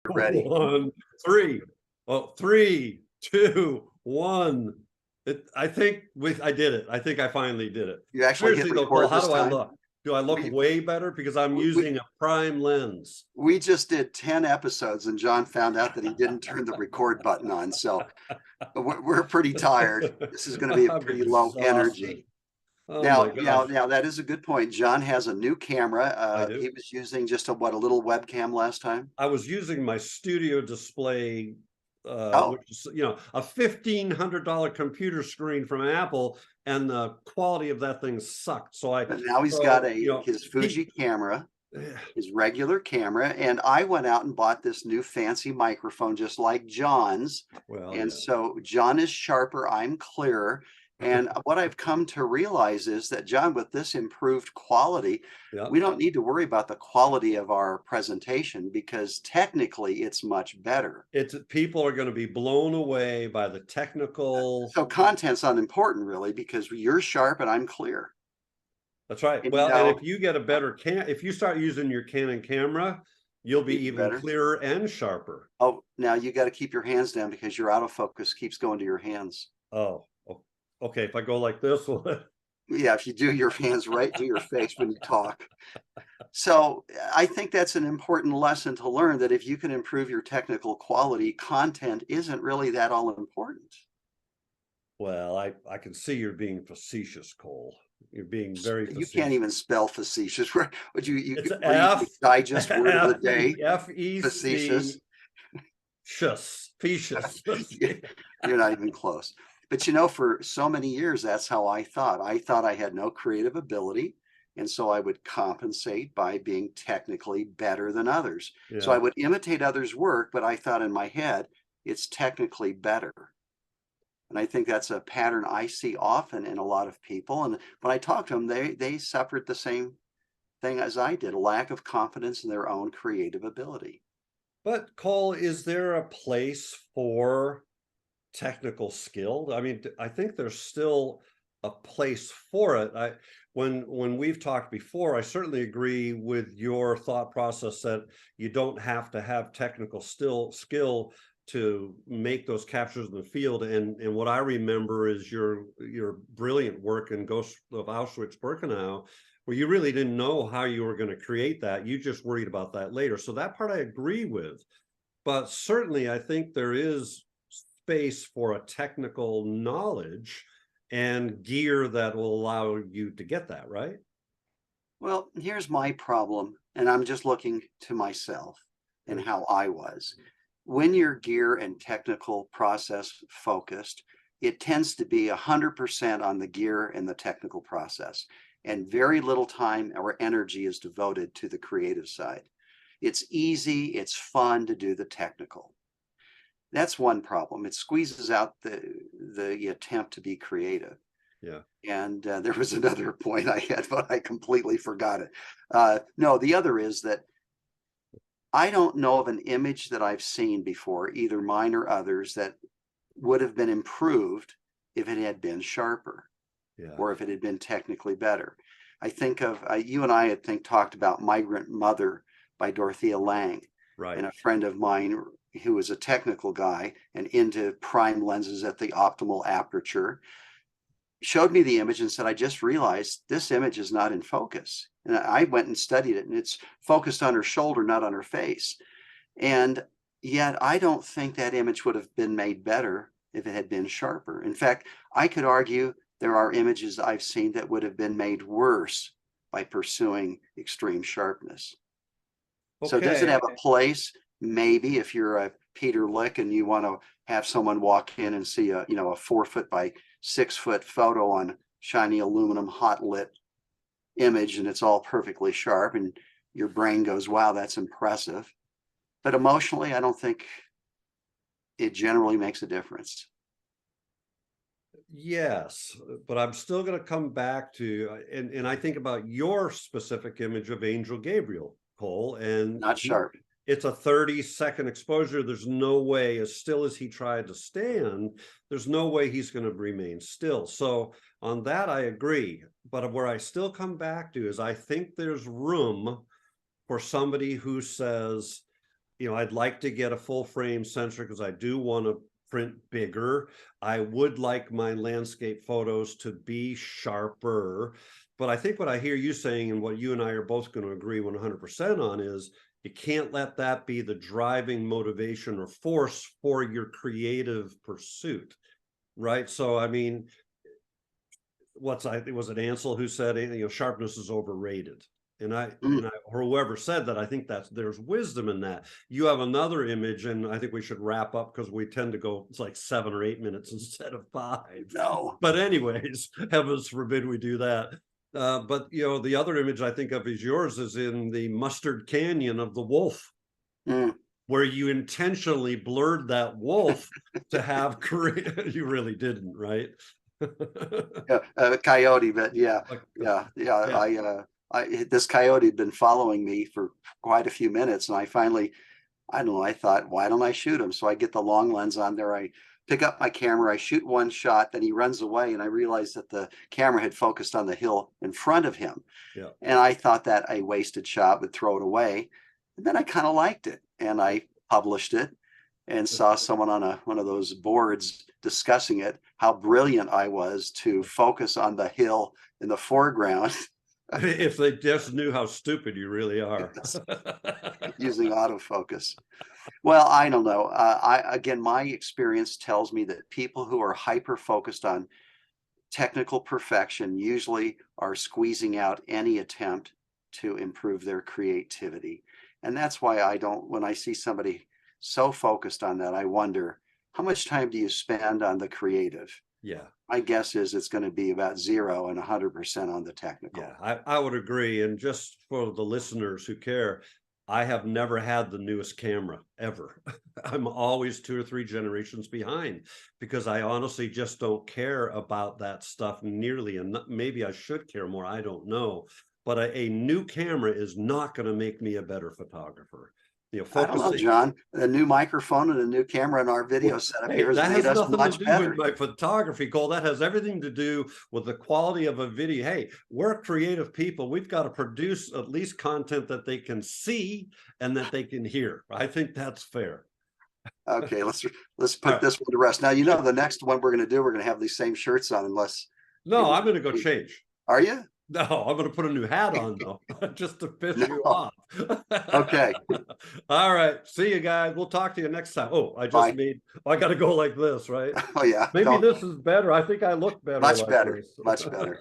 Ready. 1, 3. Oh, 3, 2, 1. I think I did it. I think I finally did it. You actually hit Seriously though, Cole, record how this do I time? look? Do I look We, way better because I'm we, using a prime lens? we just did 10 episodes and John found out that he didn't turn the record button on. So we're pretty tired. This is going to be a I'm pretty low exhausted. energy. Oh Now, my now, gosh, now that is a good point. John has a new camera. I He do. was using just a little webcam last time. I was using my studio display, Oh, which is, a $1,500 computer screen from Apple, and the quality of that thing sucked. but now he's got So, his he, Fuji camera, his regular camera, and I went out and bought this new fancy microphone just like John's. well, And yeah. so John is sharper, I'm clearer. And what I've come to realize is that, John, with this improved quality, Yeah. we don't need to worry about the quality of our presentation because technically it's much better. People are going to be blown away by the technical. So content's unimportant really because you're sharp and I'm clear. That's right. And Well, and if you get a better if you start using your Canon camera, you'll be even better. clearer and sharper. Oh, now you got to keep your hands down because your autofocus keeps going to your hands. Oh, okay. If I go like this, Yeah, if you do your hands right to your face when you talk. So I think that's an important lesson to learn, that if you can improve your technical quality, content isn't really that all important. well, I can see you're being facetious, Cole. You're being very You can't facetious. even spell facetious. Where would you It's were you F digest word of the F day? FEC Facetious. Facetious. You're not even close. But for so many years, that's how I thought. I thought I had no creative ability. And so I would compensate by being technically better than others. So I Yeah. would imitate others' work, but I thought in my head, it's technically better. And I think that's a pattern I see often in a lot of people. And when I talk to them, they suffered the same thing as I did, a lack of confidence in their own creative ability. But Cole, is there a place for technical skill? I mean, I think there's still a place for it. When we've talked before, I certainly agree with your thought process that you don't have to have technical skill to make those captures in the field. And what I remember is your brilliant work in Ghost of Auschwitz-Birkenau, where you really didn't know how you were going to create that. You just worried about that later. So that part I agree with. But certainly I think there is space for a technical knowledge and gear that will allow you to get that, right? Well, here's my problem, and I'm just looking to myself and how I was. When you're gear and technical process focused, it tends to be 100% on the gear and the technical process, and very little time or energy is devoted to the creative side. It's easy, it's fun to do the technical. That's one problem. It squeezes out the attempt to be creative. Yeah. And there was another point I had, but I completely forgot it. No, the other is that I don't know of an image that I've seen before, either mine or others, that would have been improved if it had been sharper, Yeah. or if it had been technically better. I think of you and I talked about Migrant Mother by Dorothea Lange. Right. And a friend of mine who was a technical guy and into prime lenses at the optimal aperture showed me the image and said, I just realized this image is not in focus. And I went and studied it, and it's focused on her shoulder, not on her face. And yet I don't think that image would have been made better if it had been sharper. In fact, I could argue there are images I've seen that would have been made worse by pursuing extreme sharpness. So does it Okay. have a place? Maybe if you're a Peter Lick and you want to have someone walk in and see a 4 foot by 6 foot photo on shiny aluminum hot lit image, and it's all perfectly sharp, and your brain goes, wow, that's impressive. But emotionally, I don't think it generally makes a difference. Yes, but I'm still going to come back to, and I think about your specific image of Angel Gabriel, Cole, and Not sharp. it's a 30-second exposure. There's no way, as still as he tried to stand, there's no way he's going to remain still. So on that, I agree. But where I still come back to is I think there's room for somebody who says, I'd like to get a full frame sensor because I do want to print bigger. I would like my landscape photos to be sharper. But I think what I hear you saying, and what you and I are both going to agree 100% on, is you can't let that be the driving motivation or force for your creative pursuit, right? So, I mean, was it Ansel who said, sharpness is overrated? And or whoever said that, I think there's wisdom in that. You have another image, and I think we should wrap up because we tend to go, it's like 7 or 8 minutes instead of 5. No. But anyways, heavens forbid we do that. But the other image I think of is yours, is in the Mustard Canyon of the wolf, where you intentionally blurred that wolf to have you really didn't, right? Coyote, but yeah. This coyote had been following me for quite a few minutes, and I finally, I don't know, I thought, why don't I shoot him? So I get the long lens on there. I pick up my camera, I shoot one shot, then he runs away, and I realized that the camera had focused on the hill in front of him. Yeah. And I thought that a wasted shot, would throw it away. And then I kind of liked it, and I published it, and saw someone on one of those boards discussing it, how brilliant I was to focus on the hill in the foreground. If they just knew how stupid you really are. Using autofocus. Well, I don't know. Again, my experience tells me that people who are hyper focused on technical perfection usually are squeezing out any attempt to improve their creativity. And that's why when I see somebody so focused on that, I wonder, how much time do you spend on the creative? Yeah. My guess is it's going to be about 0 and 100% on the technical. Yeah, I would agree. And just for the listeners who care, I have never had the newest camera ever. I'm always 2 or 3 generations behind, because I honestly just don't care about that stuff nearly enough. Maybe I should care more, I don't know. But a new camera is not going to make me a better photographer. I don't know, John. A new microphone and a new camera in our video setup here has made us much better. With my photography, Cole. That has everything to do with the quality of a video. Hey, we're creative people. We've got to produce at least content that they can see and that they can hear. I think that's fair. Okay, let's put this one to rest. Now, the next one we're going to do, we're going to have these same shirts on, unless. No, I'm going to go change. Are you? No, I'm going to put a new hat on, though, just to piss you off. Okay. All right. See you guys. We'll talk to you next time. Oh, I got to go like this, right? Oh, yeah. Maybe this is better. I think I look better. Much better. Much better.